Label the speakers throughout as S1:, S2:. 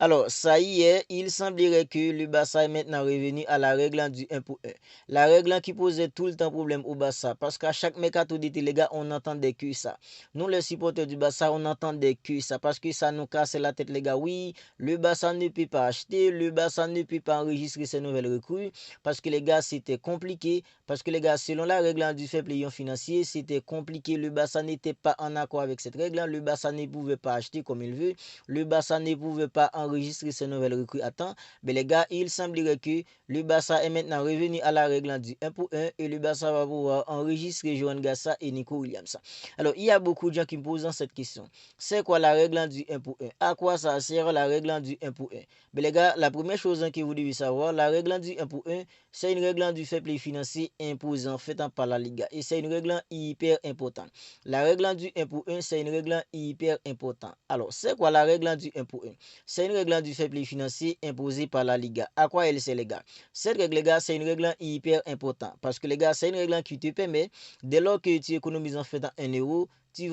S1: Alors, ça y est, il semblerait que le Barça est maintenant revenu à la règle du 1 pour 1. La règle qui posait tout le temps problème au Barça. Parce qu'à chaque mercato d'été, les gars, on entendait que ça. Nous, les supporters du Barça, on entendait que ça. Parce que ça nous cassait la tête, les gars. Oui, le Barça ne peut pas acheter. Le Barça ne peut pas enregistrer ses nouvelles recrues. Parce que les gars, c'était compliqué. Parce que les gars, selon la règle du fair play financier, c'était compliqué. Le Barça n'était pas en accord avec cette règle. Le Barça ne pouvait pas acheter comme il veut. Le Barça ne pouvait pas enregistrer ses nouvelles recrues à temps. Mais les gars, il semblerait que le Barça est maintenant revenu à la règle du 1 pour 1 et le Barça va pouvoir enregistrer Johan Gassa et Nico Williams. Alors, il y a beaucoup de gens qui me posent cette question. C'est quoi la règle du 1 pour 1? À quoi ça sert la règle du 1 pour 1? Mais les gars, la première chose que vous devez savoir, la règle du 1 pour 1, c'est une règle du fair play financier imposée en fait par la Liga. Et c'est une règle hyper importante. La règle du 1 pour 1, c'est une règle hyper importante. Alors, c'est quoi la règle du 1 pour 1? C'est une règle du fair play financier imposée par la Liga. À quoi elle sert, les gars? Cette règle, les gars, c'est une règle hyper importante. Parce que, les gars, c'est une règle qui te permet, dès lors que tu économises en fait 1 euro, tu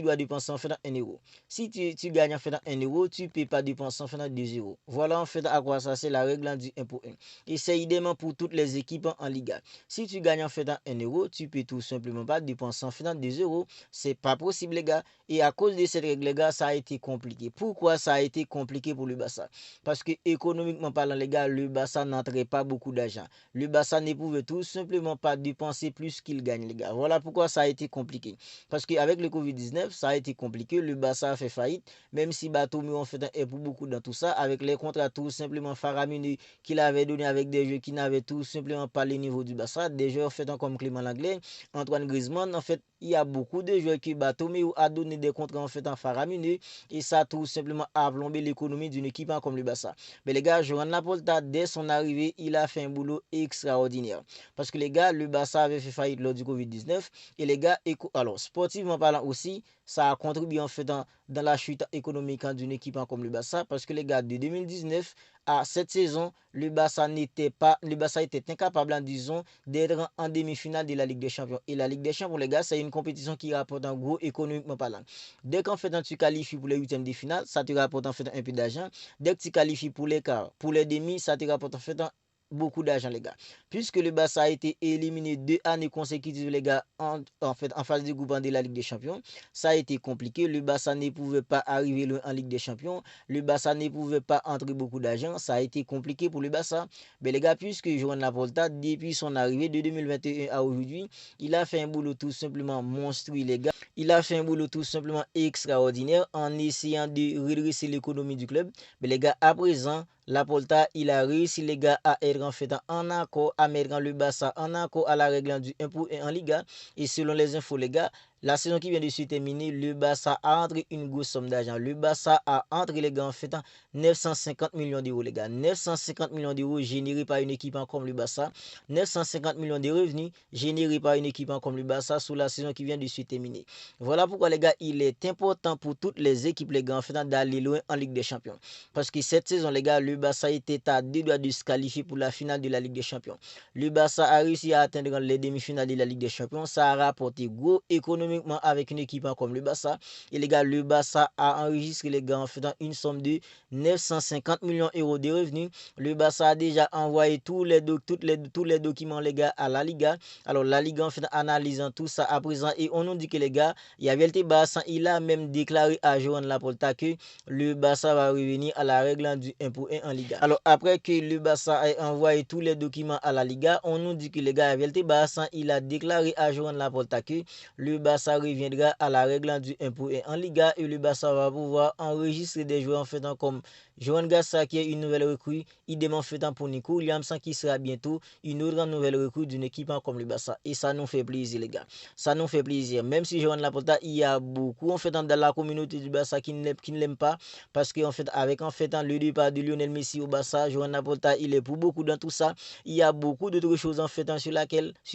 S1: dois dépenser en fait 1 euro. Si tu gagnes en fait 1 euro, tu ne peux pas dépenser en fait 2 euros. Voilà en fait à quoi ça c'est la règle du 1 pour 1. Et c'est idéalement pour toutes les équipes en Liga. Si tu gagnes en fait 1 euro, tu peux tout simplement pas dépenser en fait 2 euros. C'est pas possible, les gars. Et à cause de cette règle, les gars, ça a été compliqué. Pourquoi ça a été compliqué pour le Barça? Parce que économiquement parlant, les gars, le Barça n'entrait pas beaucoup d'argent. Le Barça ne pouvait tout simplement pas dépenser plus qu'il gagne, les gars. Voilà pourquoi ça a été compliqué. Parce qu'avec le Covid-19, ça a été compliqué. Le Barça a fait faillite. Même si Bartomeu en fait est pour beaucoup dans tout ça, avec les contrats tout simplement faramineux qu'il avait donné avec des jeux qui n'avaient tout simplement pas le niveau du Barça. Des joueurs fait comme Clément Langlais, Antoine Griezmann, en fait, il y a beaucoup de joueurs qui Bartomeu a donné des contrats en fait en faramineux et ça a tout simplement a plombé l'économie d'une équipe comme le Barça. Mais les gars, Joan Laporta, dès son arrivée, il a fait un boulot extraordinaire. Parce que les gars, le Barça avait fait faillite lors du Covid-19 et les gars, alors sportivement parlant aussi, ça a contribué en fait dans la chute économique d'une équipe comme le Barça parce que les gars, de 2019 à cette saison, le Barça était incapable, disons, d'être en demi-finale de la Ligue des Champions. Et la Ligue des Champions, les gars, c'est une compétition qui rapporte un gros économiquement parlant. Dès qu'en fait tu qualifies pour les huitièmes de finale, ça te rapporte en fait un peu d'argent. Dès que tu qualifies pour les quarts, pour les demi, ça te rapporte en fait beaucoup d'argent, les gars. Puisque le Barça a été éliminé 2 années consécutives, les gars, en phase de groupe de la Ligue des Champions, ça a été compliqué. Le Barça ne pouvait pas arriver loin en Ligue des Champions. Le Barça ne pouvait pas entrer beaucoup d'argent. Ça a été compliqué pour le Barça. Mais les gars, puisque Joan Laporta, depuis son arrivée de 2021 à aujourd'hui, il a fait un boulot tout simplement monstrueux, les gars. Il a fait un boulot tout simplement extraordinaire en essayant de redresser l'économie du club. Mais les gars, à présent, Laporta, il a réussi, les gars, à être en fait en accord, à mettre le Barça en accord à la règle du 1 pour 1 en Liga. Et selon les infos, les gars, la saison qui vient de se terminer, le Barça a entré une grosse somme d'argent. Le Barça a entré, les gars, en fait 950 millions d'euros, les gars. 950 millions d'euros générés par une équipe comme le Barça. 950 millions de revenus générés par une équipe comme le Barça sous la saison qui vient de se terminer. Voilà pourquoi, les gars, il est important pour toutes les équipes, les gars, en fait, d'aller loin en Ligue des Champions. Parce que cette saison, les gars, le Barça était à 2 doigts de se qualifier pour la finale de la Ligue des Champions. Le Barça a réussi à atteindre les demi-finales de la Ligue des Champions. Ça a rapporté gros économiquement avec une équipe comme le Barça. Et les gars, le Barça a enregistré, les gars, en faisant une somme de 950 millions d'euros de revenus. Le Barça a déjà envoyé tous les documents, les gars, à la Liga. Alors, la Liga, en fait, analysant tout ça à présent. Et on nous dit que, les gars, il y avait le Barça. Il a même déclaré à Joan Laporta que le Barça va revenir à la règle du 1 pour 1 en Liga. Alors, après que le Barça a envoyé tous les documents à la Liga, on nous dit que, les gars, avec le Barça, il a déclaré à Joan Laporta que le Barça reviendra à la règle du 1 pour 1 en Liga et le Barça va pouvoir enregistrer des joueurs en fait comme Johan Gassa qui est une nouvelle recrue, idément fait pour Nico Williams qui sera bientôt une autre nouvelle recrue d'une équipe comme le Barça. Et ça nous fait plaisir, les gars. Ça nous fait plaisir. Même si Joan Laporta, il y a beaucoup en fait dans la communauté du Barça qui ne l'aiment pas parce qu'en fait avec le départ de Lionel Messi au Barça, Joan Laporta, il est pour beaucoup dans tout ça. Il y a beaucoup d'autres choses en fait sur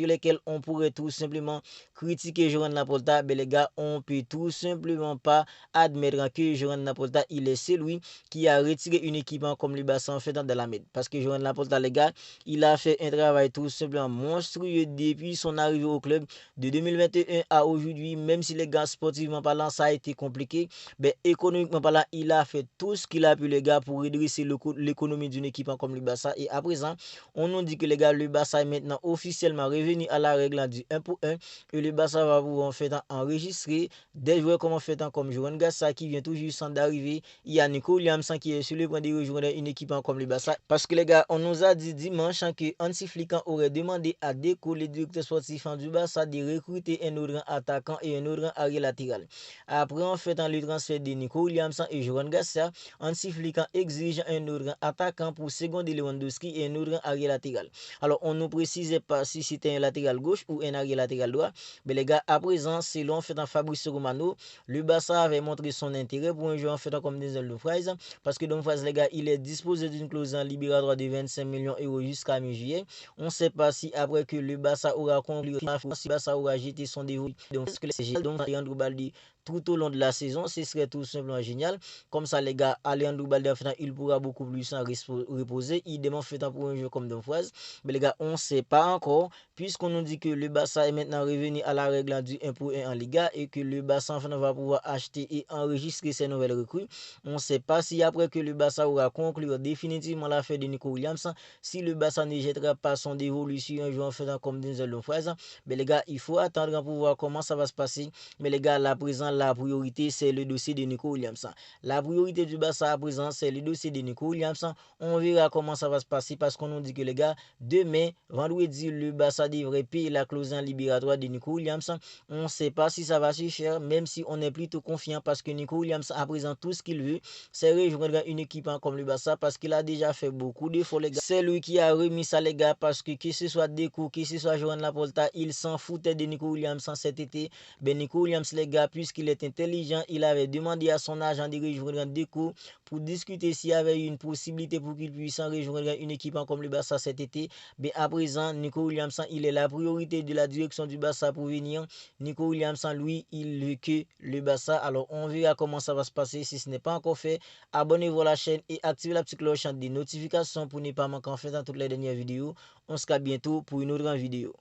S1: lesquelles on pourrait tout simplement critiquer Joan Laporta Laporta, les gars, on peut tout simplement pas admettre que Joran Laporta, il est celui qui a retiré une équipe comme le Barça en fait dans la mède. Parce que Joran Laporta, les gars, il a fait un travail tout simplement monstrueux depuis son arrivée au club de 2021 à aujourd'hui. Même si les gars, sportivement parlant, ça a été compliqué, mais économiquement parlant, il a fait tout ce qu'il a pu, les gars, pour redresser l'économie d'une équipe comme le Barça. Et à présent, on nous dit que les gars, le Barça est maintenant officiellement revenu à la règle du 1 pour 1 et le Barça va pouvoir en fait enregistrer des joueurs comme en fait comme Joran Garcia qui vient tout juste d'arriver. Il y a Nico Williams qui est sur le point de rejoindre une équipe comme le Barça. Parce que les gars, on nous a dit dimanche que Hansi Flick aurait demandé à Deco, le directeur sportif du Barça, de recruter un autre attaquant et un autre arrière latéral. Après en fait le transfert de Nico Williams et Joran Garcia, Hansi Flick exige un autre attaquant pour seconder Lewandowski et un autre arrière latéral. Alors on ne précisait pas si c'était un latéral gauche ou un arrière latéral droit, mais les gars, à présent, selon en fait Fabrizio Romano, le Barça avait montré son intérêt pour un joueur en fait comme Denzel Dumfries, parce que Dumfries, les gars, il est disposé d'une clause en libératoire de 25 millions d'euros jusqu'à mi-juillet. On ne sait pas si après que le Barça aura conclu, si le Barça aura jeté son dévolu, donc ce que les donc Leandro Balde tout au long de la saison, ce serait tout simplement génial. Comme ça, les gars, Leandro Balde, il pourra beaucoup plus s'en reposer. Il demande fait pour un jeu comme Dumfries. Mais les gars, on ne sait pas encore, puisqu'on nous dit que le Barça est maintenant revenu à la règle du 1 pour 1 en Liga et que le Barça enfin va pouvoir acheter et enregistrer ses nouvelles recrues. On ne sait pas si après que le Barça aura conclu définitivement l'affaire de Nico Williams, si le Barça ne jettera pas son dévolu sur un joueur faisant comme Denzel Dumfries. Mais les gars, il faut attendre pour voir comment ça va se passer. Mais les gars, là, à présent, la priorité, c'est le dossier de Nico Williams. La priorité du Barça à présent, c'est le dossier de Nico Williams. On verra comment ça va se passer parce qu'on nous dit que les gars, demain, vendredi, le Barça devrait payer la clause en libératoire de Nico Williams. On ne sait pas si ça va suffire, même si on est plutôt confiant parce que Nico Williams, à présent, tout ce qu'il veut, c'est rejoindre une équipe comme le Barça parce qu'il a déjà fait beaucoup d'efforts, les gars. C'est lui qui a remis ça, les gars, parce que ce soit Deco, que ce soit Joran Laporta, il s'en foutait de Nico Williams cet été. Ben Nico Williams, les gars, puisqu'il est intelligent, il avait demandé à son agent de rejoindre Deco pour discuter s'il y avait une possibilité pour qu'il puisse rejoindre une équipe comme le Barça cet été. Mais à présent, Nico Williams, il est la priorité de la direction du Barça pour venir. Nico Williams, lui, il veut que le Barça. Alors, on verra comment ça va se passer. Si ce n'est pas encore fait, abonnez-vous à la chaîne et activez la petite cloche des notifications pour ne pas manquer en fait dans toutes les dernières vidéos. On se capte bientôt pour une autre vidéo.